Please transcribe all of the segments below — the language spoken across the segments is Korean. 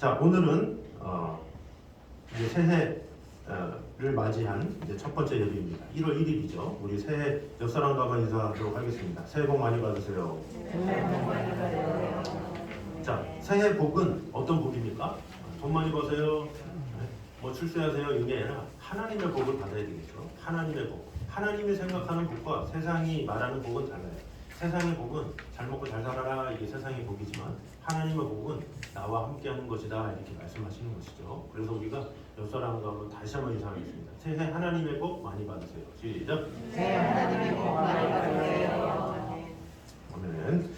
자, 오늘은 이제 새해를 맞이한 이제 첫 번째 예배입니다. 1월 1일이죠. 우리 새해 옆사람과 한번 인사하도록 하겠습니다. 새해 복 많이 받으세요. 자, 새해 복은 어떤 복입니까? 돈 많이 버세요. 뭐 출세하세요. 이게 아니라 하나님의 복을 받아야 되겠죠. 하나님의 복. 하나님이 생각하는 복과 세상이 말하는 복은 달라요. 세상의 복은 잘 먹고 잘 살아라, 이게 세상의 복이지만 하나님의 복은 나와 함께하는 것이다, 이렇게 말씀하시는 것이죠. 그래서 우리가 옆사람과 한번 다시 한번 인사하겠습니다. 새해 하나님의 복 많이 받으세요. 시작. 새해 하나님의 복 많이 받으세요. 아멘.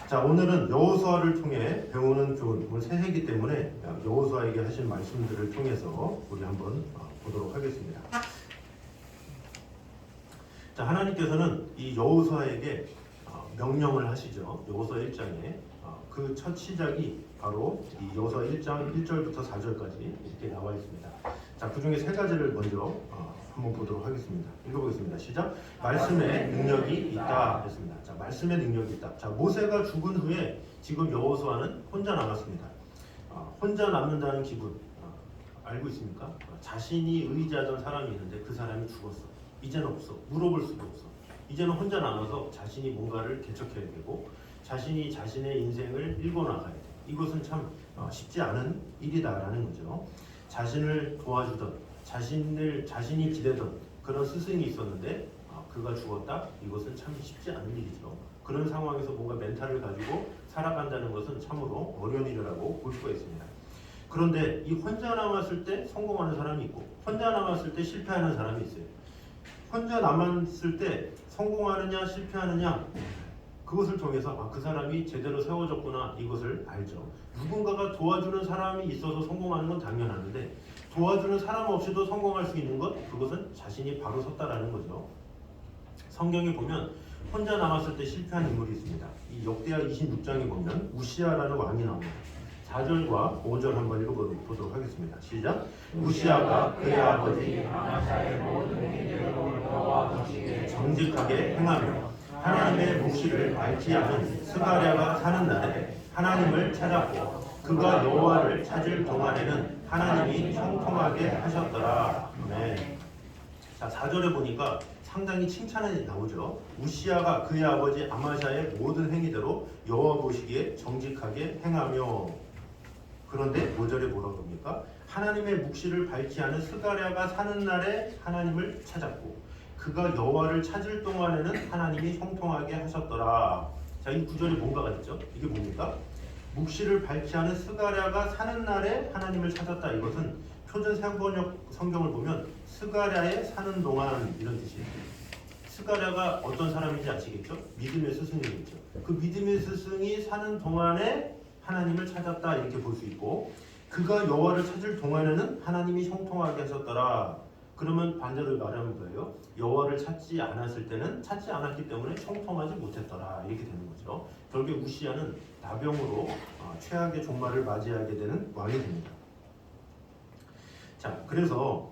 자, 오늘은 여호수아를 통해 배우는 교훈, 오늘 새해이기 때문에 여호수아에게 하신 말씀들을 통해서 우리 한번 보도록 하겠습니다. 자, 하나님께서는 이 여호수아에게 명령을 하시죠. 여호수아 1장에 그 첫 시작이 바로 이 여호수아 1장 1절부터 4절까지 이렇게 나와 있습니다. 자, 그 중에 세 가지를 먼저 한번 보도록 하겠습니다. 읽어보겠습니다. 시작. 말씀에 능력이 있다 했습니다. 자, 말씀에 능력이 있다. 자, 모세가 죽은 후에 지금 여호수아는 혼자 남았습니다. 혼자 남는다는 기분 알고 있습니까? 자신이 의지하던 사람이 있는데 그 사람이 죽었어. 이제는 없어. 물어볼 수도 없어. 이제는 혼자 남아서 자신이 뭔가를 개척해야 되고 자신이 자신의 인생을 읽어나가야 돼. 이것은 참 쉽지 않은 일이다라는 거죠. 자신을 도와주던 자신이 기대던 그런 스승이 있었는데 그가 죽었다? 이것은 참 쉽지 않은 일이죠. 그런 상황에서 뭔가 멘탈을 가지고 살아간다는 것은 참으로 어려운 일이라고 볼 수가 있습니다. 그런데 이 혼자 남았을 때 성공하는 사람이 있고 혼자 남았을 때 실패하는 사람이 있어요. 혼자 남았을 때 성공하느냐 실패하느냐 그것을 통해서 그 사람이 제대로 세워졌구나 이것을 알죠. 누군가가 도와주는 사람이 있어서 성공하는 건 당연한데 도와주는 사람 없이도 성공할 수 있는 것 그것은 자신이 바로 섰다라는 거죠. 성경에 보면 혼자 남았을 때 실패한 인물이 있습니다. 이 역대하 26장에 보면 우시아라는 왕이 나옵니다. 4절과 5절 한번 읽어보도록 하겠습니다. 시작. 우시아가 그의 아버지 아마샤의 모든 행위대로 여호와 보시기에 정직하게 행하며 하나님의 묵시를 밟지 않은 스가랴가 사는 날에 하나님을 찾았고 그가 여호와를 찾을 동안에는 하나님이 형통하게 하셨더라. 네. 자, 4절에 보니까 상당히 칭찬이 나오죠. 우시아가 그의 아버지 아마샤의 모든 행위대로 여호와 보시기에 정직하게 행하며 그런데 5절에 뭐라고 합니까? 하나님의 묵시를 밟지 않은 스가랴가 사는 날에 하나님을 찾았고 그가 여호와를 찾을 동안에는 하나님이 형통하게 하셨더라. 자, 이 구절이 뭔가가 있죠? 이게 뭡니까? 묵시를 밟지 않은 스가랴가 사는 날에 하나님을 찾았다. 이것은 표준 세번역 성경을 보면 스가랴에 사는 동안 이런 뜻이에요. 스가랴가 어떤 사람인지 아시겠죠? 믿음의 스승이겠죠. 그 믿음의 스승이 사는 동안에 하나님을 찾았다 이렇게 볼 수 있고 그가 여호와를 찾을 동안에는 하나님이 형통하게 하셨더라. 그러면 반대로 말하면 뭐예요? 여호와를 찾지 않았기 때문에 형통하지 못했더라 이렇게 되는 거죠. 결국 우시아는 나병으로 최악의 종말을 맞이하게 되는 왕이 됩니다. 자, 그래서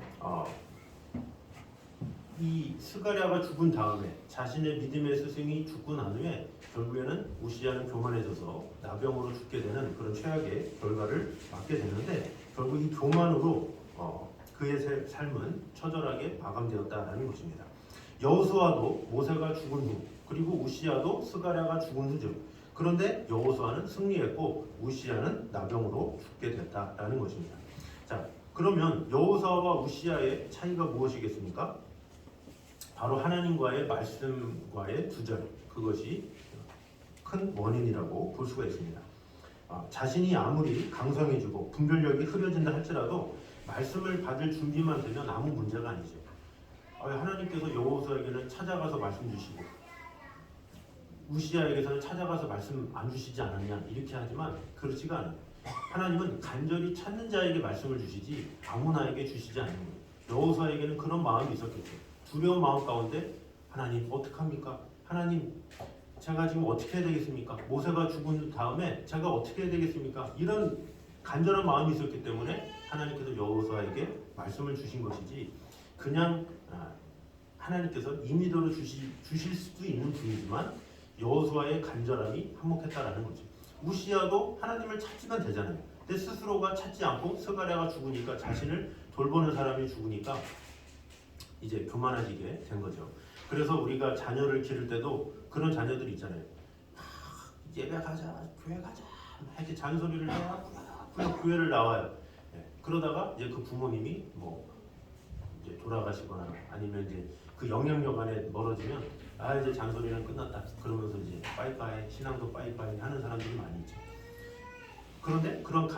이 스가랴가 죽은 다음에 자신의 믿음의 스승이 죽고 난 후에 결국에는 우시아는 교만해져서 나병으로 죽게 되는 그런 최악의 결과를 맞게 되는데 결국 이 교만으로 그의 삶은 처절하게 마감되었다라는 것입니다. 여호수아도 모세가 죽은 후 그리고 우시아도 스가랴가 죽은 후죠. 그런데 여호수아는 승리했고 우시아는 나병으로 죽게 됐다라는 것입니다. 자, 그러면 여호수아와 우시아의 차이가 무엇이겠습니까? 바로 하나님과의 말씀과의 두절 그것이 큰 원인이라고 볼 수가 있습니다. 자신이 아무리 강성해지고 분별력이 흐려진다 할지라도 말씀을 받을 준비만 되면 아무 문제가 아니죠. 하나님께서 여호수아에게는 찾아가서 말씀 주시고 우시아에게서는 찾아가서 말씀 안 주시지 않았냐 이렇게 하지만 그렇지가 않아요. 하나님은 간절히 찾는 자에게 말씀을 주시지 아무나에게 주시지 않는 거예요. 여호수아에게는 그런 마음이 있었겠죠. 두려운 마음 가운데 하나님 어떡합니까? 하나님 제가 지금 어떻게 해야 되겠습니까? 모세가 죽은 다음에 제가 어떻게 해야 되겠습니까? 이런 간절한 마음이 있었기 때문에 하나님께서 여호수아에게 말씀을 주신 것이지 그냥 하나님께서 임의대로 주실 수도 있는 분이지만 여호수아의 간절함이 한몫했다라는 거죠. 우시아도 하나님을 찾으면 되잖아요. 근데 스스로가 찾지 않고 스가랴가 죽으니까 자신을 돌보는 사람이 죽으니까 이제 교만해지게 된 거죠. 그래서 우리가 자녀를 기를 때도 그런 자녀들이 있잖아요. 예배 가자, 교회 가자 이렇게 잔소리를 해야 꾸역꾸역 교회를 나와요. 그러다가 이제 그 부모님이 뭐 이제 돌아가시거나 아니면 이제 그 영향력 안에 멀어지면 이제 잔소리는 끝났다. 그러면서 이제 빠이빠이 신앙도 빠이빠이 하는 사람들이 많이 있죠. 그런데 그런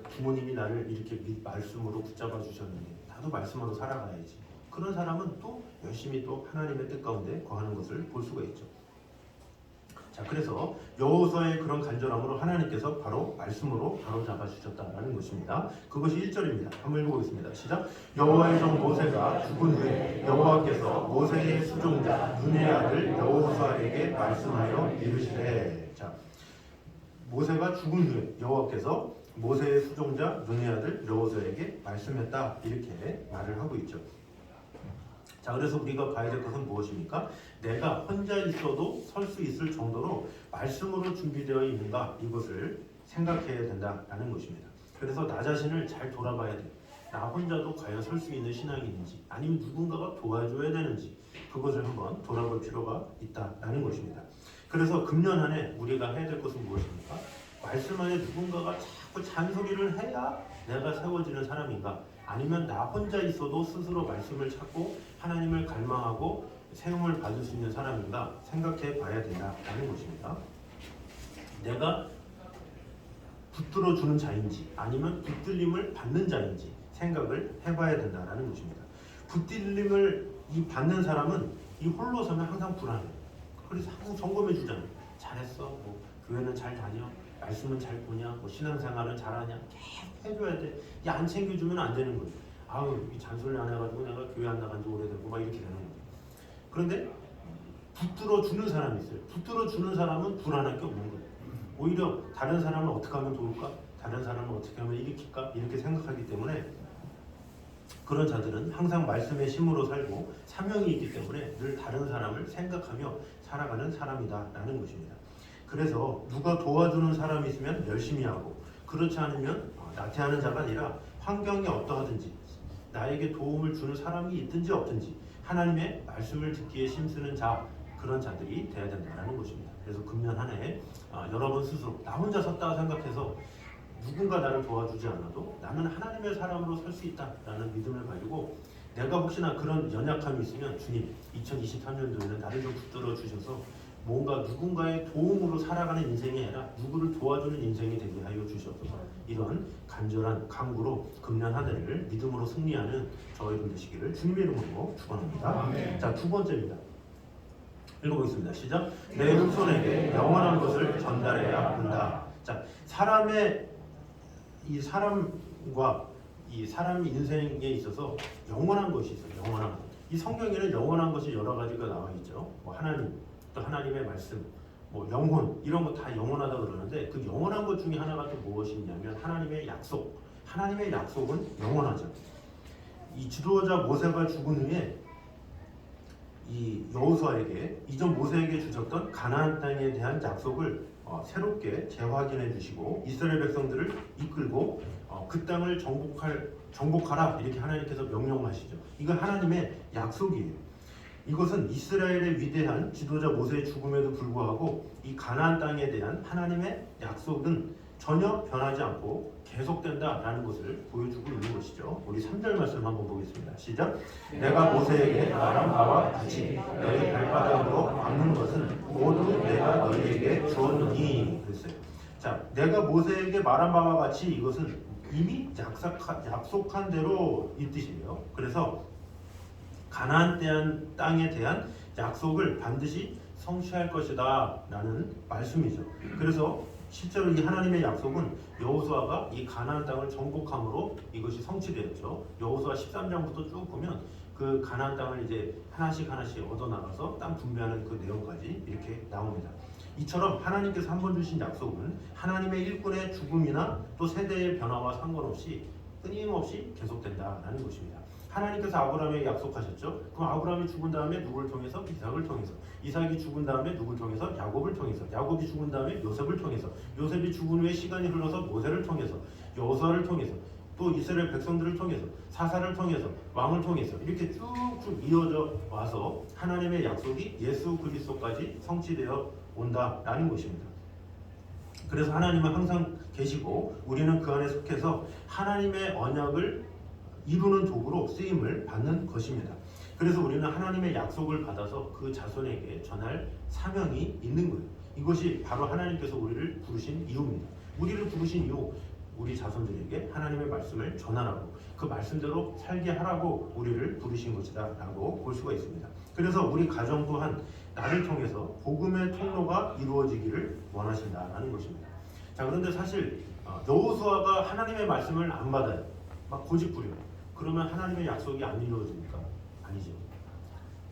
부모님이 나를 이렇게 말씀으로 붙잡아 주셨는데 나도 말씀으로 살아가야지. 그런 사람은 또 열심히 또 하나님의 뜻 가운데 거하는 것을 볼 수가 있죠. 자, 그래서 여호수아의 그런 간절함으로 하나님께서 바로 말씀으로 바로잡아 주셨다라는 것입니다. 그것이 1절입니다. 한번 읽어보겠습니다. 시작. 여호와의 종 모세가 죽은 후에 여호와께서 모세의 수종자 눈의 아들 여호수아에게 말씀하여 이르시되. 자, 모세가 죽은 후에 여호와께서 모세의 수종자 눈의 아들 여호수아에게 말씀했다 이렇게 말을 하고 있죠. 자, 그래서 우리가 봐야 될 것은 무엇입니까? 내가 혼자 있어도 설 수 있을 정도로 말씀으로 준비되어 있는가 이것을 생각해야 된다라는 것입니다. 그래서 나 자신을 잘 돌아봐야 돼. 나 혼자도 과연 설 수 있는 신앙이 있는지 아니면 누군가가 도와줘야 되는지 그것을 한번 돌아볼 필요가 있다라는 것입니다. 그래서 금년 한 해 우리가 해야 될 것은 무엇입니까? 말씀 안에 누군가가 자꾸 잔소리를 해야 내가 세워지는 사람인가? 아니면 나 혼자 있어도 스스로 말씀을 찾고 하나님을 갈망하고 세움을 받을 수 있는 사람인가 생각해 봐야 된다는 것입니다. 내가 붙들어 주는 자인지 아니면 붙들림을 받는 자인지 생각을 해봐야 된다는 것입니다. 붙들림을 받는 사람은 이 홀로 서면 항상 불안해요. 그래서 항상 점검해 주잖아요. 잘했어, 뭐 교회는 잘 다녀, 말씀은 잘 보냐, 뭐 신앙생활은 잘하냐, 계속 해줘야 돼. 이 안 챙겨주면 안 되는 거예요. 이 잔소리 안 해가지고 내가 교회 안 나간 지 오래되고 막 이렇게 되는 거예요. 그런데 붙들어 주는 사람이 있어요. 붙들어 주는 사람은 불안할 게 없는 거예요. 오히려 다른 사람을 어떻게 하면 도울까? 다른 사람을 어떻게 하면 일으킬까? 이렇게 생각하기 때문에 그런 자들은 항상 말씀의 심으로 살고 사명이 있기 때문에 늘 다른 사람을 생각하며 살아가는 사람이다라는 것입니다. 그래서 누가 도와주는 사람이 있으면 열심히 하고 그렇지 않으면 나태하는 자가 아니라 환경이 어떠하든지 나에게 도움을 주는 사람이 있든지 없든지 하나님의 말씀을 듣기에 힘쓰는 자 그런 자들이 되어야 된다는 것입니다. 그래서 금년 한 해 여러분 스스로 나 혼자 섰다고 생각해서 누군가 나를 도와주지 않아도 나는 하나님의 사람으로 설 수 있다라는 믿음을 가지고 내가 혹시나 그런 연약함이 있으면 주님 2023년도에는 나를 좀 붙들어 주셔서 뭔가 누군가의 도움으로 살아가는 인생이 아니라 누구를 도와주는 인생이 되게 하여 주시옵소서. 이런 간절한 간구로 금년 한 해를 믿음으로 승리하는 저와 여러분 되시기를 주님의 이름으로 축원합니다. 자, 두 번째입니다. 읽어보겠습니다. 시작. 내 후손에게 영원한 것을 전달해야 한다. 자, 사람과 이 사람 인생에 있어서 영원한 것이 있어요. 영원한 것. 이 성경에는 영원한 것이 여러 가지가 나와 있죠. 뭐 하나님, 또 하나님의 말씀, 뭐 영혼 이런 거 다 영원하다 그러는데 그 영원한 것 중에 하나가 또 무엇이 있냐면 하나님의 약속. 하나님의 약속은 영원하죠. 이 지도자 모세가 죽은 후에 이 여호수아에게 이전 모세에게 주셨던 가나안 땅에 대한 약속을 새롭게 재확인해 주시고 이스라엘 백성들을 이끌고 그 땅을 정복하라 이렇게 하나님께서 명령하시죠. 이건 하나님의 약속이에요. 이것은 이스라엘의 위대한 지도자 모세의 죽음에도 불구하고 이 가나안 땅에 대한 하나님의 약속은 전혀 변하지 않고 계속된다라는 것을 보여주고 있는 것이죠. 우리 3절 말씀 한번 보겠습니다. 시작. 내가 모세에게 말한 바와 같이 너희 발바닥으로 밟는 것은 모두 내가 너희에게 주었노니 그랬어요. 자, 내가 모세에게 말한 바와 같이 이것은 이미 약속한 대로 이 뜻이에요. 그래서 가나안 땅에 대한 약속을 반드시 성취할 것이다 라는 말씀이죠. 그래서 실제로 이 하나님의 약속은 여호수아가 이 가나안 땅을 정복함으로 이것이 성취되었죠. 여호수아 13장부터 쭉 보면 그 가나안 땅을 이제 하나씩 얻어 나가서 땅 분배하는 그 내용까지 이렇게 나옵니다. 이처럼 하나님께서 한 번 주신 약속은 하나님의 일꾼의 죽음이나 또 세대의 변화와 상관없이 끊임없이 계속된다라는 것입니다. 하나님께서 아브라함에게 약속하셨죠. 그럼 아브라함이 죽은 다음에 누구를 통해서? 이삭을 통해서. 이삭이 죽은 다음에 누구를 통해서? 야곱을 통해서. 야곱이 죽은 다음에 요셉을 통해서. 요셉이 죽은 후에 시간이 흘러서 모세를 통해서, 여호수아를 통해서, 또 이스라엘 백성들을 통해서, 사사를 통해서, 왕을 통해서 이렇게 쭉쭉 이어져 와서 하나님의 약속이 예수 그리스도까지 성취되어 온다라는 것입니다. 그래서 하나님은 항상 계시고 우리는 그 안에 속해서 하나님의 언약을 이루는 도구로 쓰임을 받는 것입니다. 그래서 우리는 하나님의 약속을 받아서 그 자손에게 전할 사명이 있는 거예요. 이것이 바로 하나님께서 우리를 부르신 이유입니다. 우리를 부르신 이유, 우리 자손들에게 하나님의 말씀을 전하라고, 그 말씀대로 살게 하라고 우리를 부르신 것이다 라고 볼 수가 있습니다. 그래서 우리 가정 또한 나를 통해서 복음의 통로가 이루어지기를 원하신다라는 것입니다. 자, 그런데 사실 여호수아가 하나님의 말씀을 안 받아요. 막 고집부려. 그러면 하나님의 약속이 안 이루어집니까? 아니죠.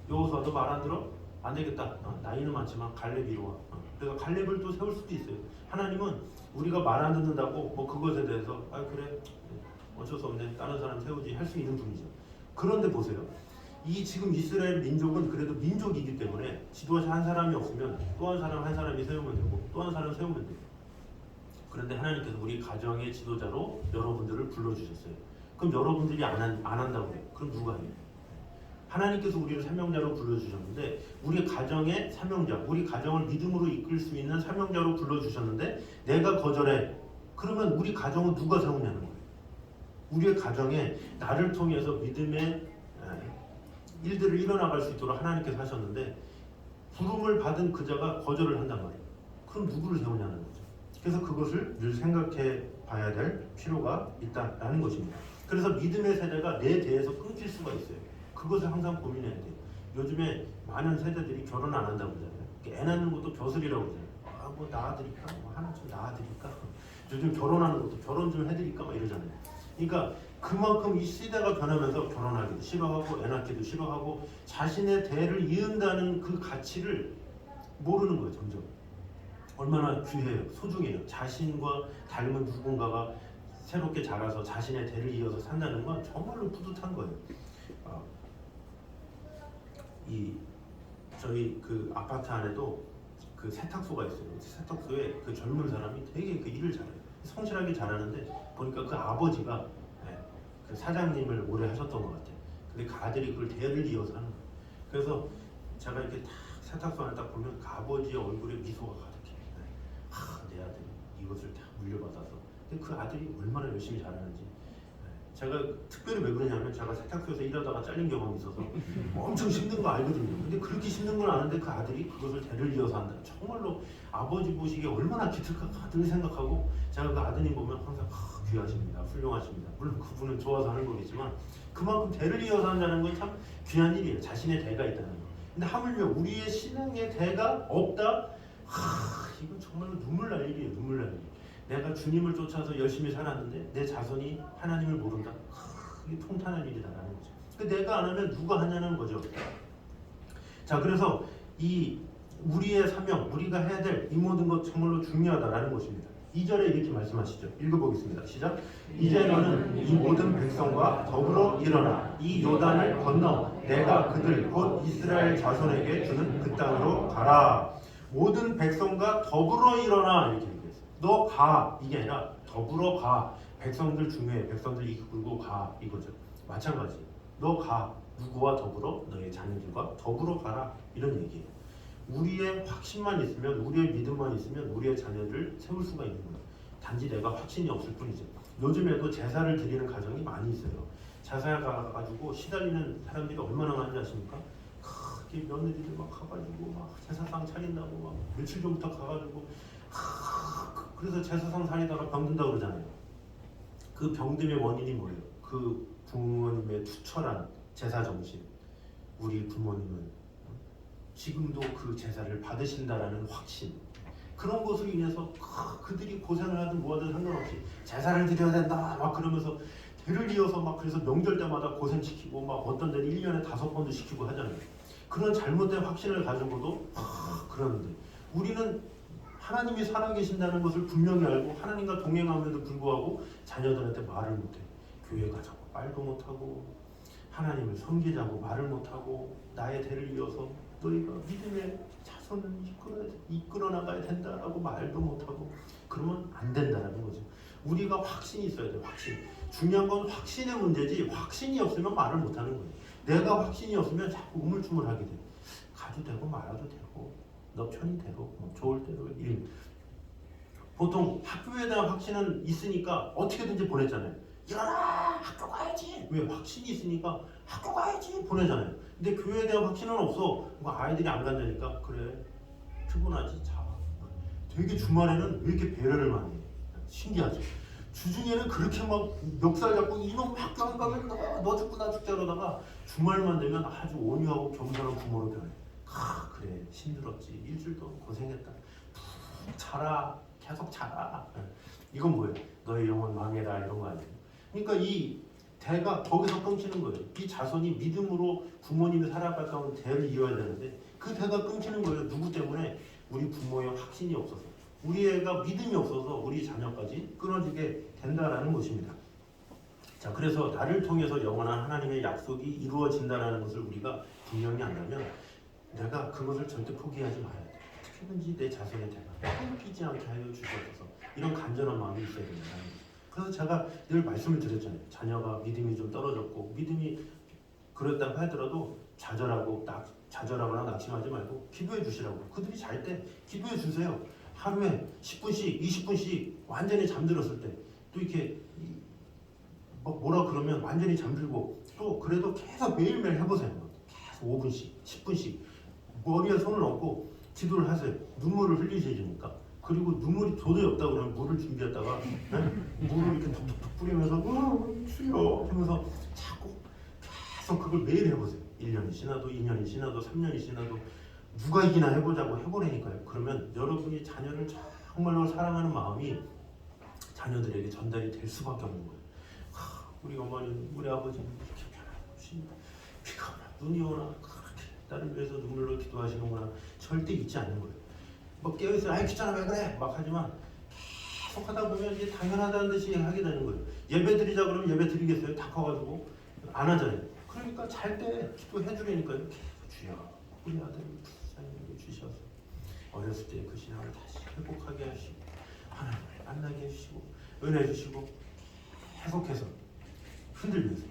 여호수아도 말 안 들어? 안 되겠다. 나이는 많지만 갈렙 이루어. 그래서 갈렙을 또 세울 수도 있어요. 하나님은 우리가 말 안 듣는다고 뭐 그것에 대해서 아 그래 어쩔 수 없네 다른 사람 세우지 할 수 있는 분이죠. 그런데 보세요. 이 지금 이스라엘 민족은 그래도 민족이기 때문에 지도자 한 사람이 없으면 또 한 사람이 세우면 되고 또 한 사람 세우면 돼요. 그런데 하나님께서 우리 가정의 지도자로 여러분들을 불러주셨어요. 그럼 여러분들이 안 한다고 해요. 그럼 누가 해요? 하나님께서 우리를 사명자로 불러주셨는데 우리 가정의 사명자, 우리 가정을 믿음으로 이끌 수 있는 사명자로 불러주셨는데 내가 거절해. 그러면 우리 가정은 누가 세우냐는 거예요. 우리의 가정에 나를 통해서 믿음의 일들을 이뤄나갈 수 있도록 하나님께서 하셨는데 부름을 받은 그자가 거절을 한단 말이에요. 그럼 누구를 세우냐는 거죠. 그래서 그것을 늘 생각해 봐야 될 필요가 있다라는 것입니다. 그래서 믿음의 세대가 내 대에서 끊길 수가 있어요. 그것을 항상 고민해야 돼요. 요즘에 많은 세대들이 결혼 안 한다고 그러잖아요. 애 낳는 것도 벼슬이라고 그러잖아요. 아, 뭐 낳아드릴까? 뭐 하나 좀 낳아드릴까? 요즘 결혼하는 것도 결혼 좀 해드릴까? 막 이러잖아요. 그러니까 그만큼 이 시대가 변하면서 결혼하기도 싫어하고 애 낳기도 싫어하고 자신의 대를 이은다는 그 가치를 모르는 거예요. 점점. 얼마나 귀해요. 소중해요. 자신과 닮은 누군가가 새롭게 자라서 자신의 대를 이어서 산다는 건 정말로 뿌듯한 거예요. 저희 그 아파트 안에도 그 세탁소가 있어요. 세탁소에 그 젊은 사람이 되게 그 일을 잘해요. 성실하게 잘하는데 보니까 그 아버지가 그 사장님을 오래 하셨던 것 같아요. 근데 그 아들이 그걸 대를 이어서 하는 거예요. 그래서 제가 이렇게 딱 세탁소 안에 딱 보면 그 아버지의 얼굴에 미소가 가득해. 내 아들이 이것을 다 물려받아서. 근데 그 아들이 얼마나 열심히 잘하는지. 제가 특별히 왜 그러냐면 제가 세탁소에서 일하다가 잘린 경험이 있어서 엄청 힘든 거 알거든요. 근데 그렇게 힘든 걸 아는데 그 아들이 그것을 대를 이어서 한다. 정말로 아버지 보시기에 얼마나 기특할까 늘 생각하고 제가 그 아드님 보면 항상 귀하십니다. 훌륭하십니다. 물론 그분은 좋아서 하는 거겠지만 그만큼 대를 이어서 한다는 건 참 귀한 일이에요. 자신의 대가 있다는 거. 근데 하물며 우리의 신앙의 대가 없다? 이건 정말로 눈물 날 일이에요. 눈물 날 일. 내가 주님을 쫓아서 열심히 살았는데 내 자손이 하나님을 모른다? 이게 통탄한 일이다라는 거죠. 내가 안 하면 누가 하냐는 거죠. 자, 그래서 이 우리의 사명, 우리가 해야 될 이 모든 것 정말로 중요하다라는 것입니다. 2절에 이렇게 말씀하시죠. 읽어보겠습니다. 시작. 이제 너는 이 모든 백성과 더불어 일어나 이 요단을 건너 내가 그들 곧 이스라엘 자손에게 주는 그 땅으로 가라. 모든 백성과 더불어 일어나 이렇게 얘기했어요. 너 가 이게 아니라 더불어 가. 백성들 중에 백성들 이끌고 가 이거죠. 마찬가지. 너 가. 누구와 더불어? 너의 자녀들과 더불어 가라. 이런 얘기예요. 우리의 확신만 있으면, 우리의 믿음만 있으면 우리의 자녀를 세울 수가 있는 거예요. 단지 내가 확신이 없을 뿐이죠. 요즘에도 제사를 드리는 가정이 많이 있어요. 제사 가가지고 시달리는 사람들이 얼마나 많은지 아십니까? 이렇게 며느리들 막 가가지고 막 제사상 차린다고 막 며칠 전부터 가가지고 그래서 제사상 차리다가 병든다고 그러잖아요. 그 병듦의 원인이 뭐예요? 그 부모님의 투철한 제사 정신. 우리 부모님은 지금도 그 제사를 받으신다라는 확신. 그런 것으로 인해서 그들이 고생을 하든 뭐하든 상관없이 제사를 드려야 된다 막 그러면서 대를 이어서 막 그래서 명절 때마다 고생시키고 막 어떤 데는 1년에 5번도 시키고 하잖아요. 그런 잘못된 확신을 가지고도 그러는데 우리는 하나님이 살아계신다는 것을 분명히 알고 하나님과 동행함에도 불구하고 자녀들한테 말을 못해. 교회 가자고 말도 못하고 하나님을 섬기자고 말을 못하고 나의 대를 이어서 너희가 믿음의 자손을 이끌어 나가야 된다라고 말도 못하고 그러면 안 된다라는 거죠. 우리가 확신이 있어야 돼. 확신. 중요한 건 확신의 문제지 확신이 없으면 말을 못하는 거예요. 내가 확신이 없으면 자꾸 우물쭈물하게 돼. 가도 되고 말아도 되고 너 편이 대로 뭐 좋을 대로 일. 보통 학교에 대한 확신은 있으니까 어떻게든지 보냈잖아요. 일어나 학교 가야지. 왜? 확신이 있으니까 학교 가야지 보내잖아요. 근데 교회에 대한 확신은 없어. 뭐 아이들이 안 간다니까 그래 피곤하지 자. 되게 주말에는 왜 이렇게 배려를 많이 해? 신기하죠. 주중에는 그렇게 막 멱살 잡고 이놈 학교 안 가면 너 죽고 나 죽자 그러다가 주말만 되면 아주 온유하고 겸손한 부모로 변해. 그래 힘들었지 일주일 동안 고생했다. 푹 자라 계속 자라. 이건 뭐예요? 너의 영혼 망해라 이런 거 아니에요. 그러니까 이 대가 거기서 끊기는 거예요. 이 자손이 믿음으로 부모님이 살아갔다 온 대를 이어야 되는데 그 대가 끊기는 거예요. 누구 때문에? 우리 부모의 확신이 없어서 우리 애가 믿음이 없어서 우리 자녀까지 끊어지게 된다라는 것입니다. 자, 그래서 나를 통해서 영원한 하나님의 약속이 이루어진다라는 것을 우리가 분명히 안다면 내가 그것을 절대 포기하지 말아야 돼. 어떻게든지 내 자손의 대가 끊기지 않게 하여 주시옵소서. 이런 간절한 마음이 있어야 된다는 거죠. 그래서 제가 늘 말씀을 드렸잖아요. 자녀가 믿음이 좀 떨어졌고 믿음이 그랬다고 하더라도 좌절하거나 낙심하지 말고 기도해 주시라고. 그들이 잘 때 기도해 주세요. 하루에 10분씩 20분씩 완전히 잠들었을 때 또 이렇게 뭐라 그러면 완전히 잠들고 또 그래도 계속 매일매일 해보세요. 계속 5분씩 10분씩 머리에 손을 얹고 기도를 하세요. 눈물을 흘리시니까. 그리고 눈물이 도저히 없다 그러면 물을 준비했다가 물을 이렇게 톡톡톡 뿌리면서 주여 하면서 자꾸 계속 그걸 매일 해보세요. 1년이 지나도 2년이 지나도 3년이 지나도 누가 이기나 해보자고 해보라니까요. 그러면 여러분이 자녀를 정말로 사랑하는 마음이 자녀들에게 전달이 될 수밖에 없는 거예요. 우리 어머니, 우리 아버지는 이렇게 변함없이 비가 오나 눈이 오나 그렇게 나를 위해서 눈물로 기도하시는구나 절대 잊지 않는 거예요. 뭐 깨어있어 아이 귀찮아 왜 그래 막 하지만 계속 하다 보면 이제 당연하다는 듯이 하게 되는 거예요. 예배 드리자 그러면 예배 드리겠어요? 다 커가지고 안 하잖아요. 그러니까 잘 때 기도해 주려니까요. 주여 우리 아들 사랑하게 주셔서 어렸을 때 그 신앙을 다시 회복하게 하시고 하나님을 만나게 해주시고 은혜 주시고 계속해서 흔들면서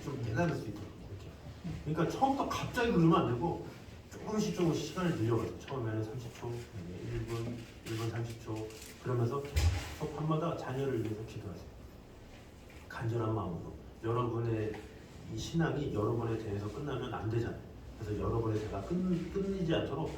좀 깨달을 수 있도록 이렇게. 그러니까 처음부터 갑자기 그러면 안 되고 조금씩 시간을 늘려가지고 처음에는 30초, 1분 30초 그러면서 계속 밤마다 자녀를 위해서 기도하세요. 간절한 마음으로. 여러분의 이 신앙이 여러분에 대해서 끝나면 안 되잖아요. 그래서 여러분의 대가 끊이지 않도록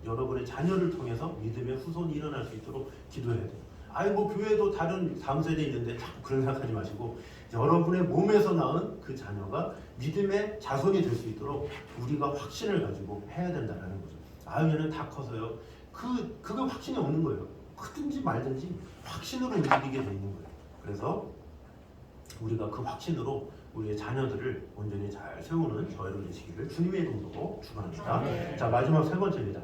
여러분의 자녀를 통해서 믿음의 후손이 일어날 수 있도록 기도해야 돼요. 아이고 교회도 다른 다음 세대 있는데 자꾸 그런 생각하지 마시고 여러분의 몸에서 낳은 그 자녀가 믿음의 자손이 될 수 있도록 우리가 확신을 가지고 해야 된다는 거죠. 얘는 다 커서요. 그거 확신이 없는 거예요. 크든지 말든지 확신으로 움직이게 돼 있는 거예요. 그래서 우리가 그 확신으로 우리의 자녀들을 온전히 잘 세우는 저희를 되시기를 주님의 이름으로 축원합니다. 자, 마지막 세 번째입니다.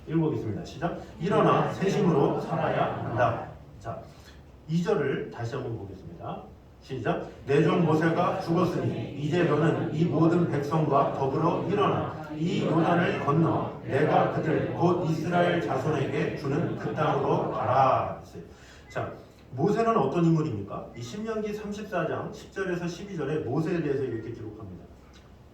읽어보겠습니다. 시작. 일어나 새 힘으로 살아야 한다. 자, 2절을 다시 한번 보겠습니다. 시작. 내 종 모세가 죽었으니 이제 너는 이 모든 백성과 더불어 일어나 이 요단을 건너 내가 그들 곧 이스라엘 자손에게 주는 그 땅으로 가라. 자, 모세는 어떤 인물입니까? 이 신명기 34장 10절에서 12절에 모세에 대해서 이렇게 기록합니다.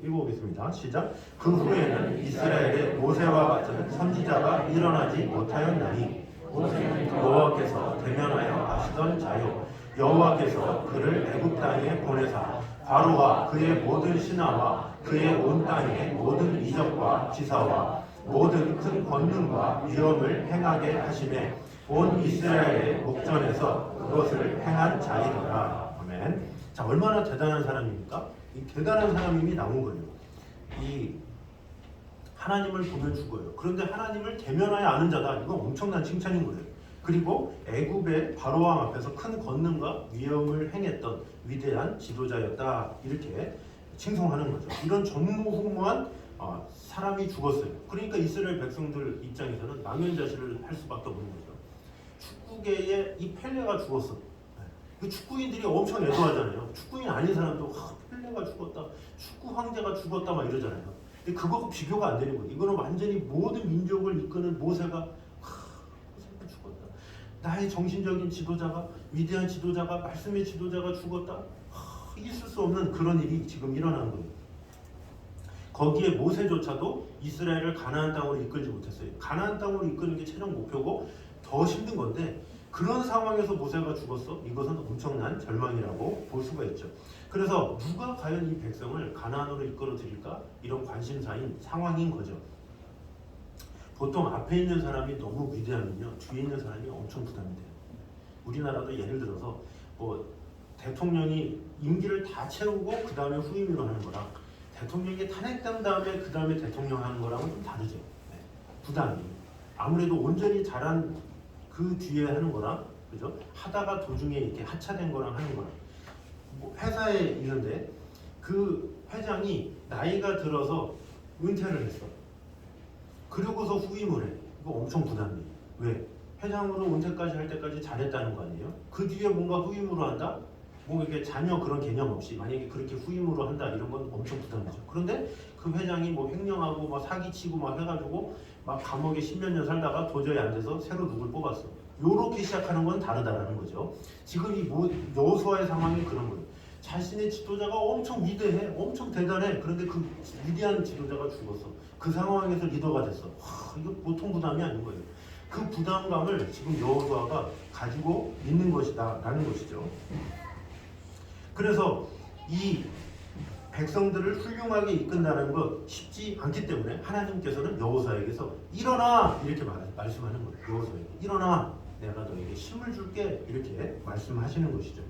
읽어보겠습니다. 시작. 그 후에는 이스라엘에 모세와 같은 선지자가 일어나지 못하였나니 여호와께서 대면하여 하시던 자요 여호와께서 그를 애굽 땅에 보내사 바로와 그의 모든 신하와 그의 온 땅의 모든 이적과 기사와 모든 큰 권능과 위엄을 행하게 하시매 온 이스라엘의 목전에서 그것을 행한 자이더라. 아멘. 자, 얼마나 대단한 사람입니까? 이 대단한 사람임이 나온 거예요. 이 하나님을 보면 죽어요. 그런데 하나님을 대면하여 아는 자다. 이건 엄청난 칭찬인 거예요. 그리고 애굽의 바로왕 앞에서 큰 권능과 위엄을 행했던 위대한 지도자였다. 이렇게 칭송하는 거죠. 이런 전무후무한 사람이 죽었어요. 그러니까 이스라엘 백성들 입장에서는 망연자실을 할 수밖에 없는 거죠. 축구계의 이 펠레가 죽었어. 그 축구인들이 엄청 애도하잖아요. 축구인 아닌 사람도 펠레가 죽었다, 축구 황제가 죽었다 막 이러잖아요. 근데 그거하고 비교가 안 되는 거예요. 이거는 완전히 모든 민족을 이끄는 모세가 모세가 죽었다. 나의 정신적인 지도자가, 위대한 지도자가, 말씀의 지도자가 죽었다. 있을 수 없는 그런 일이 지금 일어난 거예요. 거기에 모세조차도 이스라엘을 가나안 땅으로 이끌지 못했어요. 가나안 땅으로 이끄는 게 최종 목표고 더 힘든 건데 그런 상황에서 모세가 죽었어? 이것은 엄청난 절망이라고 볼 수가 있죠. 그래서 누가 과연 이 백성을 가나안으로 이끌어 드릴까? 이런 관심사인 상황인 거죠. 보통 앞에 있는 사람이 너무 위대하면요, 뒤에 있는 사람이 엄청 부담이 돼요. 우리나라도 예를 들어서 뭐 대통령이 임기를 다 채우고 그 다음에 후임으로 하는 거랑 대통령이 탄핵된 다음에 그 다음에 대통령 하는 거랑은 좀 다르죠. 네. 부담이 아무래도 온전히 잘한 그 뒤에 하는 거랑, 그죠? 하다가 도중에 이렇게 하차된 거랑 하는 거랑, 뭐 회사에 있는데 그 회장이 나이가 들어서 은퇴를 했어. 그러고서 후임을 해. 이거 엄청 부담이. 왜? 회장으로 은퇴까지 할 때까지 잘했다는 거 아니에요? 그 뒤에 뭔가 후임으로 한다? 뭐 이렇게 자녀 그런 개념 없이 만약에 그렇게 후임으로 한다 이런 건 엄청 부담이죠. 그런데 그 회장이 뭐 횡령하고 막 사기치고 막 해가지고 막 감옥에 10몇 년 살다가 도저히 안 돼서 새로 누굴 뽑았어. 요렇게 시작하는 건 다르다라는 거죠. 지금 이 여호수아의 상황이 그런 거예요. 자신의 지도자가 엄청 위대해, 엄청 대단해. 그런데 그 위대한 지도자가 죽었어. 그 상황에서 리더가 됐어. 이거 보통 부담이 아닌 거예요. 그 부담감을 지금 여호수아가 가지고 있는 것이다라는 것이죠. 그래서 이 백성들을 훌륭하게 이끈다는 것 쉽지 않기 때문에 하나님께서는 여호수아에게서 일어나 이렇게 말씀하는 거예요. 여호수아에게 일어나, 내가 너에게 힘을 줄게 이렇게 말씀하시는 것이죠.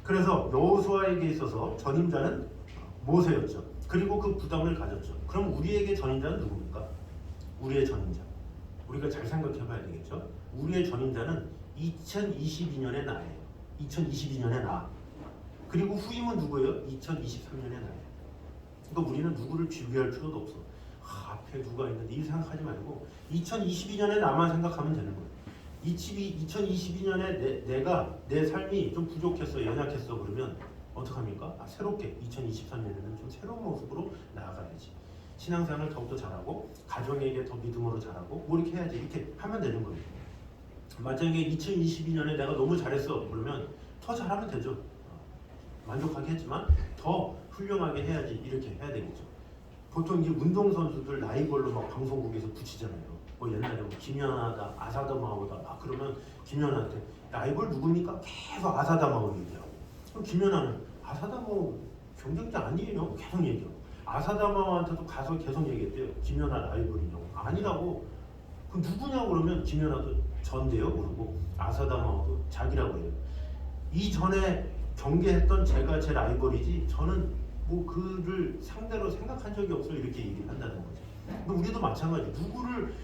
그래서 여호수아에게 있어서 전임자는 모세였죠. 그리고 그 부담을 가졌죠. 그럼 우리에게 전임자는 누굽니까? 우리의 전임자, 우리가 잘 생각해 봐야 되겠죠. 우리의 전임자는 2022년의 나예요. 2022년의 나. 그리고 후임은 누구예요? 2023년의 나예요. 그러니까 우리는 누구를 비교할 필요도 없어. 앞에 누가 있는데 이 생각하지 말고 2022년에 나만 생각하면 되는 거예요. 2022년에 내가 내 삶이 좀 부족했어, 연약했어 그러면 어떡합니까? 새롭게 2023년에는 좀 새로운 모습으로 나아가야지. 신앙생활을 더욱더 잘하고 가정에게 더 믿음으로 잘하고 뭐 이렇게 해야지. 이렇게 하면 되는 거예요. 만약에 2022년에 내가 너무 잘했어 그러면 더 잘하면 되죠. 만족하게 했지만 더 훌륭하게 해야지. 이렇게 해야 되겠죠. 보통 이제 운동선수들 나이별로 막 방송국에서 붙이잖아요. 뭐 옛날에 뭐 김연아다, 아사다마오다. 그러면 김연아한테 라이벌 누굽니까? 계속 아사다마오 얘기하고. 그럼 김연아는 아사다마오 경쟁자 아니에요. 계속 얘기하고. 아사다마오한테도 가서 계속 얘기했대요. 김연아 라이벌이냐고. 아니라고. 그럼 누구냐고 그러면 김연아도 전데요 그러고 아사다마오도 자기라고 해요. 이전에 경계했던 제가 제 라이벌이지 저는 뭐 그를 상대로 생각한 적이 없어 이렇게 얘기를 한다는 거죠. 근데 우리도 마찬가지. 누구를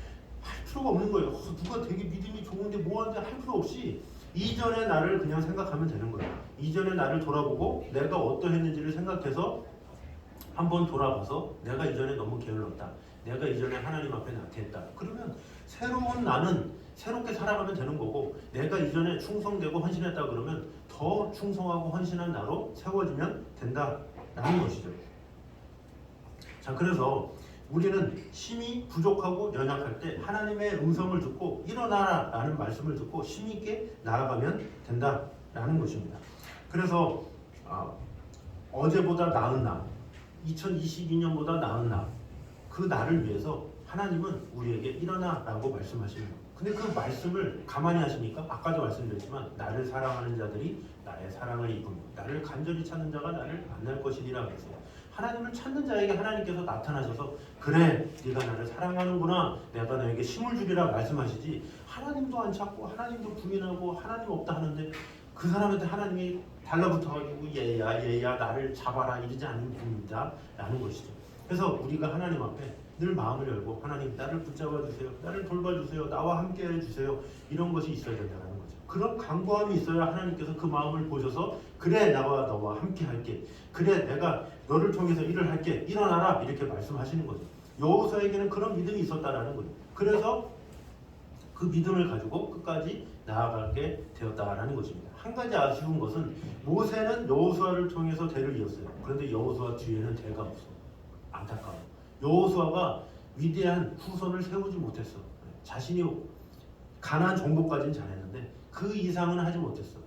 할 필요가 없는 거예요. 누가 되게 믿음이 좋은데 뭐하는데 할 필요 없이 이전의 나를 그냥 생각하면 되는 거예요. 이전의 나를 돌아보고 내가 어떠했는지를 생각해서 한번 돌아봐서 내가 이전에 너무 게을렀다. 내가 이전에 하나님 앞에 나태했다. 그러면 새로운 나는 새롭게 살아가면 되는 거고 내가 이전에 충성되고 헌신했다 그러면 더 충성하고 헌신한 나로 세워지면 된다라는 것이죠. 자, 그래서 우리는 힘이 부족하고 연약할 때 하나님의 음성을 듣고 일어나라 라는 말씀을 듣고 힘있게 나아가면 된다라는 것입니다. 그래서 어제보다 나은 나, 2022년보다 나은 나, 그 나를 위해서 하나님은 우리에게 일어나라고 말씀하시는 거예요. 근데 그 말씀을 가만히 하십니까? 아까도 말씀드렸지만 나를 사랑하는 자들이 나의 사랑을 입으며 나를 간절히 찾는 자가 나를 만날 것이니라 그랬어요. 하나님을 찾는 자에게 하나님께서 나타나셔서 그래 네가 나를 사랑하는구나, 내가 너에게 힘을 주리라 말씀하시지, 하나님도 안 찾고 하나님도 부인하고 하나님 없다 하는데 그 사람한테 하나님이 달라붙어가지고 얘야 나를 잡아라 이러지 않는 분입니다 라는 것이죠. 그래서 우리가 하나님 앞에 늘 마음을 열고 하나님 나를 붙잡아 주세요, 나를 돌봐주세요, 나와 함께 해주세요, 이런 것이 있어야 된다는 거죠. 그런 간구함이 있어야 하나님께서 그 마음을 보셔서 그래 나와 너와 함께 할게, 그래 내가 너를 통해서 일을 할게, 일어나라 이렇게 말씀하시는 거죠. 여호수아에게는 그런 믿음이 있었다라는 거죠. 그래서 그 믿음을 가지고 끝까지 나아가게 되었다라는 것입니다. 한 가지 아쉬운 것은 모세는 여호수아를 통해서 대를 이었어요. 그런데 여호수아 뒤에는 대가 없어. 안타까워. 여호수아가 위대한 후손을 세우지 못했어. 자신이 가나안 정복까지는 잘했는데 그 이상은 하지 못했어.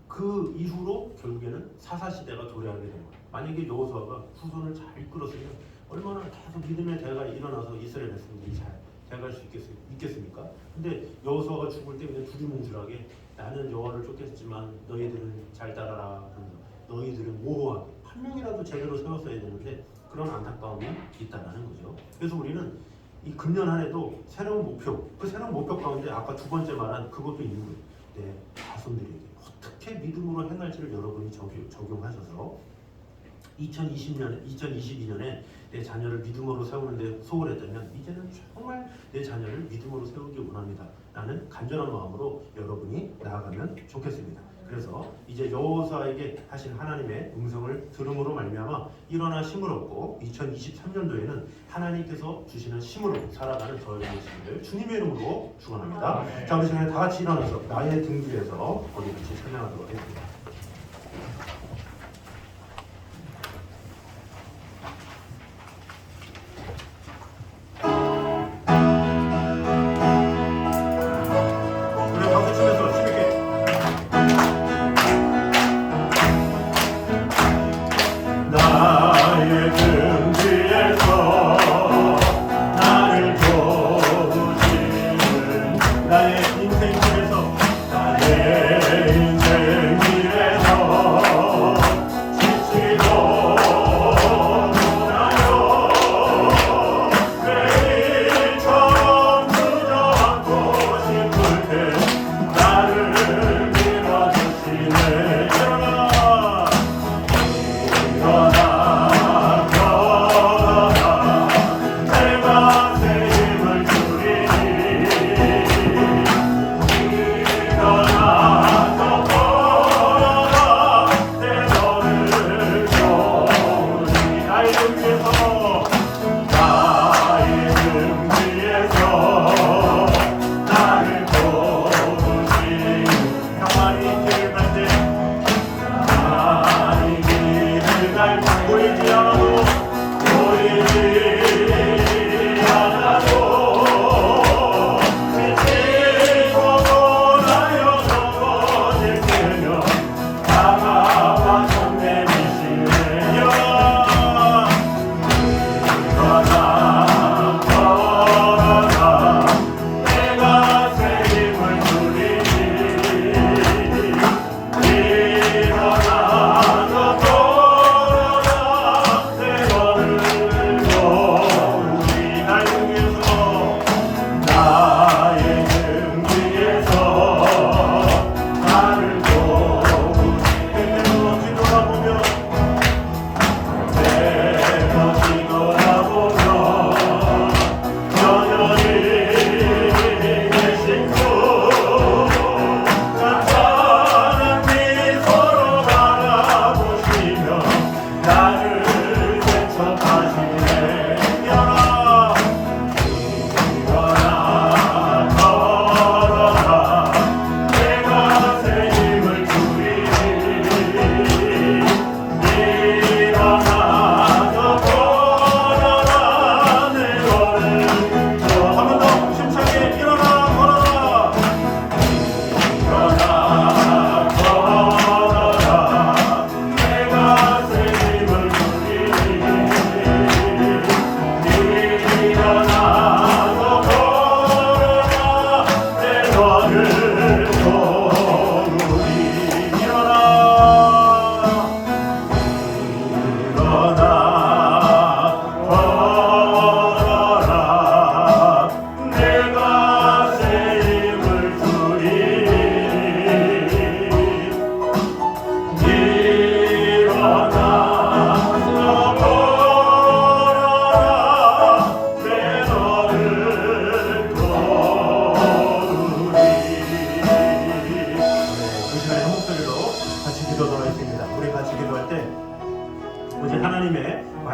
그 이후로 결국에는 사사시대가 도래하게 된 거예요. 만약에 여호수아가 후손을 잘 이끌었으면 얼마나 계속 믿음의 대가 일어나서 이스라엘 백성들이 잘 대갈 수 있겠습니까? 근데 여호수아가 죽을 때 그냥 두리뭉술하게 나는 여호와를 쫓겠지만 너희들은 잘 따라라 하면서 너희들은 모호하게 한 명이라도 제대로 세웠어야 되는데 그런 안타까움이 있다라는 거죠. 그래서 우리는 이 금년 한 해도 새로운 목표, 그 새로운 목표 가운데 아까 두 번째 말한 그것도 있는 거예요. 내 자손들에게 어떻게 믿음으로 행할지를 여러분이 적용하셔서 2022년에 내 자녀를 믿음으로 세우는데 소홀했다면 이제는 정말 내 자녀를 믿음으로 세우기 원합니다 라는 간절한 마음으로 여러분이 나아가면 좋겠습니다. 그래서 이제 여호수아에게 하신 하나님의 음성을 들음으로 말미암아 일어나 힘을 얻고 2023년도에는 하나님께서 주시는 힘으로 살아가는 저희의 모습을 주님의 이름으로 축원합니다. 자, 우리 시간에 다 같이 일어나서 나의 등 뒤에서 우리 같이 찬양하도록 하겠습니다.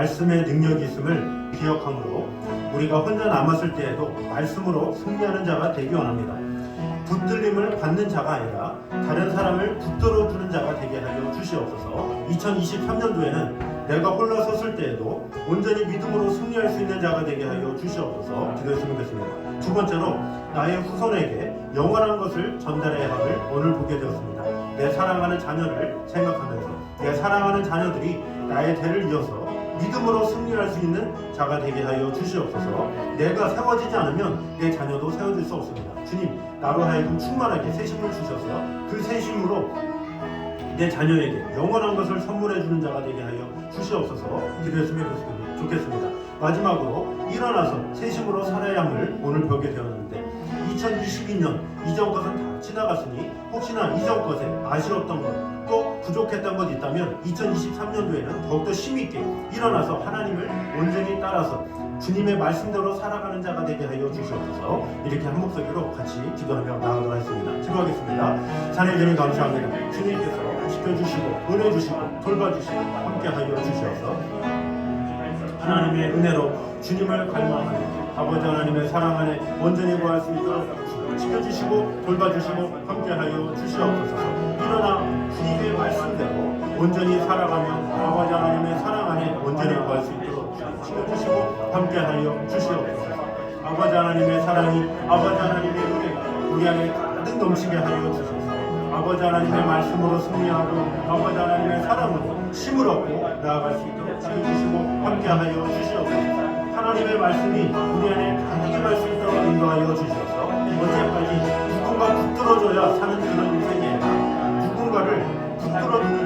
말씀의 능력이 있음을 기억함으로 우리가 혼자 남았을 때에도 말씀으로 승리하는 자가 되기 원합니다. 붙들림을 받는 자가 아니라 다른 사람을 붙들어 주는 자가 되게 하여 주시옵소서. 2023년도에는 내가 홀로 섰을 때에도 온전히 믿음으로 승리할 수 있는 자가 되게 하여 주시옵소서. 기도했으면 좋겠습니다. 두 번째로, 나의 후손에게 영원한 것을 전달해야 함을 오늘 보게 되었습니다. 내 사랑하는 자녀를 생각하면서 내 사랑하는 자녀들이 나의 대를 이어서 믿음으로 승리할 수 있는 자가 되게 하여 주시옵소서. 내가 세워지지 않으면 내 자녀도 세워질 수 없습니다. 주님, 나로 하여금 충만하게 새 힘을 주셔서 그 새 힘으로 내 자녀에게 영원한 것을 선물해 주는 자가 되게 하여 주시옵소서. 기도했으면 좋겠습니다. 마지막으로, 일어나서 새 힘으로 살아야 함을 오늘 배우게 되었는데, 2022년 이전 것은 다 지나갔으니 혹시나 이전 것에 아쉬웠던 것, 또 부족했던 것 있다면 2023년도에는 더욱더 힘있게 일어나서 하나님을 온전히 따라서 주님의 말씀대로 살아가는 자가 되게 하여 주시옵소서. 이렇게 한 목소리로 같이 기도하며 나아가도록 하겠습니다. 기도하겠습니다. 찬양 주님 감사합니다. 주님께서 지켜주시고 은혜 주시고 돌봐주시고 함께하여 주시옵소서. 하나님의 은혜로 주님을 갈망하는 아버지 하나님의 사랑 안에 온전히 거할 수 있도록 지켜주시고 돌봐주시고 함께하여 주시옵소서. 일어나 주님의 말씀대로 온전히 살아가며 아버지 하나님의 사랑 안에 온전히 거할 수 있도록 지켜주시고 함께하여 주시옵소서. 아버지 하나님의 사랑이, 아버지 하나님의 은혜가 우리 안에 가득 넘치게 하여 주소서. 아버지 하나님의 말씀으로 승리하고 아버지 하나님의 사랑으로 힘을 얻고 나아갈 수 있도록 지켜주시고 함께하여 주시옵소서. 하나님의 말씀이 우리 안에 가득 임할 수 있도록 인도하여 주시옵소서. 언제까지 누군가 붙들어줘야 사는 그런 인생이 아니라 누군가를 붙들어주는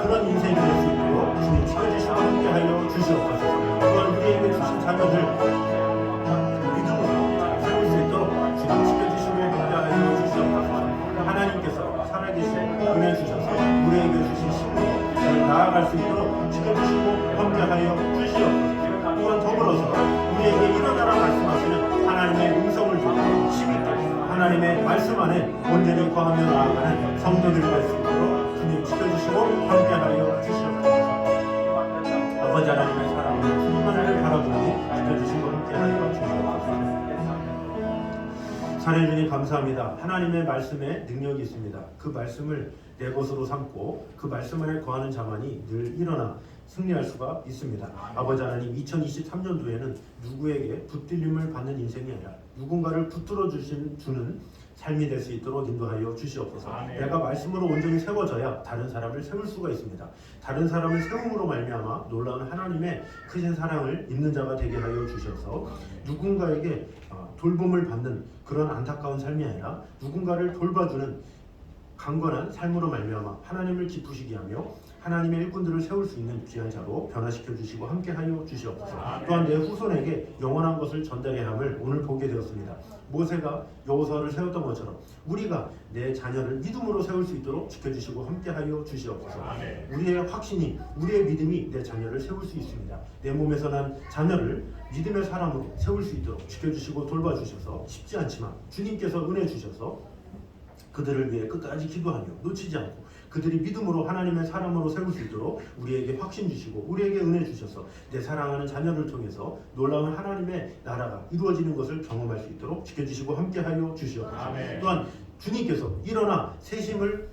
그런 인생이 될 수 있도록 주님 지켜주시고 함께하여 주시옵소서. 또한 우리에게 주신 자녀들 믿음으로 잘 세울 수 있도록 주님 지켜주시고 함께하여 주시옵소서. 하나님께서 살아계신 은혜 주셔서 우리에게 주신 힘으로 잘 나아갈 수 있도록 지켜주시고 함께하여 주시옵소서. 또한 더불어서 우리에게 일어나라 말씀하시는 하나님의 음성을 듣고 힘있게 하나님의 말씀 안에 온전히 거하며 나아가는 성도들이 될 수 있도록 주님 지켜주시고 함께하여 주시옵소서. 아버지 하나님의 사랑으로 주님만을 바라보니 지켜주시고 함께하여 주시옵소서. 사랑해 주님 감사합니다. 하나님의 말씀에 능력이 있습니다. 그 말씀을 내 것으로 삼고 그 말씀 안에 거하는 자만이 늘 일어나 승리할 수가 있습니다. 아버지 하나님, 2023년도에는 누구에게 붙들림을 받는 인생이 아니라 누군가를 붙들어 주는 삶이 될 수 있도록 인도하여 주시옵소서. 내가 말씀으로 온전히 세워져야 다른 사람을 세울 수가 있습니다. 다른 사람을 세움으로 말미암아 놀라운 하나님의 크신 사랑을 입는 자가 되게 하여 주셔서 누군가에게 돌봄을 받는 그런 안타까운 삶이 아니라 누군가를 돌봐주는 강건한 삶으로 말미암아 하나님을 기쁘시게 하며 하나님의 일꾼들을 세울 수 있는 귀한 자로 변화시켜 주시고 함께하여 주시옵소서. 또한 내 후손에게 영원한 것을 전달해야 함을 오늘 보게 되었습니다. 모세가 여호수아를 세웠던 것처럼 우리가 내 자녀를 믿음으로 세울 수 있도록 지켜주시고 함께하여 주시옵소서. 우리의 확신이, 우리의 믿음이 내 자녀를 세울 수 있습니다. 내 몸에서 난 자녀를 믿음의 사람으로 세울 수 있도록 지켜주시고 돌봐주셔서 쉽지 않지만 주님께서 은혜 주셔서 그들을 위해 끝까지 기도하며 놓치지 않고 그들이 믿음으로 하나님의 사람으로 세울 수 있도록 우리에게 확신 주시고 우리에게 은혜 주셔서 내 사랑하는 자녀를 통해서 놀라운 하나님의 나라가 이루어지는 것을 경험할 수 있도록 지켜주시고 함께하여 주시옵소서. 또한 주님께서 일어나 새 힘을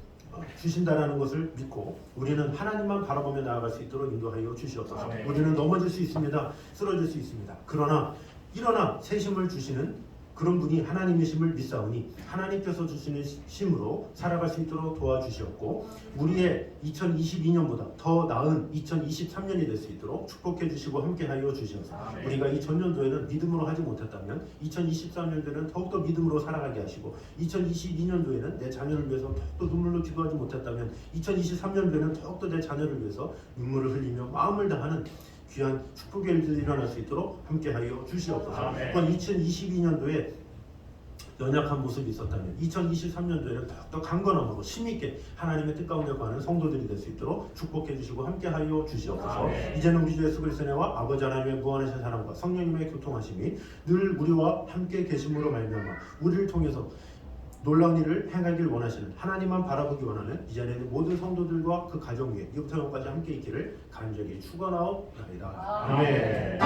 주신다라는 것을 믿고 우리는 하나님만 바라보며 나아갈 수 있도록 인도하여 주시옵소서. 우리는 넘어질 수 있습니다. 쓰러질 수 있습니다. 그러나 일어나 새 힘을 주시는 그런 분이 하나님이심을 믿사오니 하나님께서 주시는 힘으로 살아갈 수 있도록 도와주시옵고 우리의 2022년보다 더 나은 2023년이 될 수 있도록 축복해 주시고 함께하여 주시옵소서. 우리가 이 전년도에는 믿음으로 하지 못했다면 2023년도에는 더욱더 믿음으로 살아가게 하시고 2022년도에는 내 자녀를 위해서 더욱더 눈물로 기도하지 못했다면 2023년도에는 더욱더 내 자녀를 위해서 눈물을 흘리며 마음을 다하는 귀한 축복의 일들이 일어날 수 있도록 함께하여 주시옵소서. 또한 2022년도에 연약한 모습이 있었다면 2023년도에는 더욱더 강건함으로 힘있게 하나님의 뜻 가운데 거하는 성도들이 될 수 있도록 축복해 주시고 함께하여 주시옵소서. 이제는 우리 주 예수 그리스도의 은혜와 아버지 하나님의 무한하신 사랑과 성령님의 교통하심이 늘 우리와 함께 계심으로 말미암아 우리를 통해서 놀라운 일을 행하길 원하시는 하나님만 바라보기 원하는 이 자리에 있는 모든 성도들과 그 가정 위에 이부터 영까지 함께 있기를 간절히 축원하옵나이다. 아멘.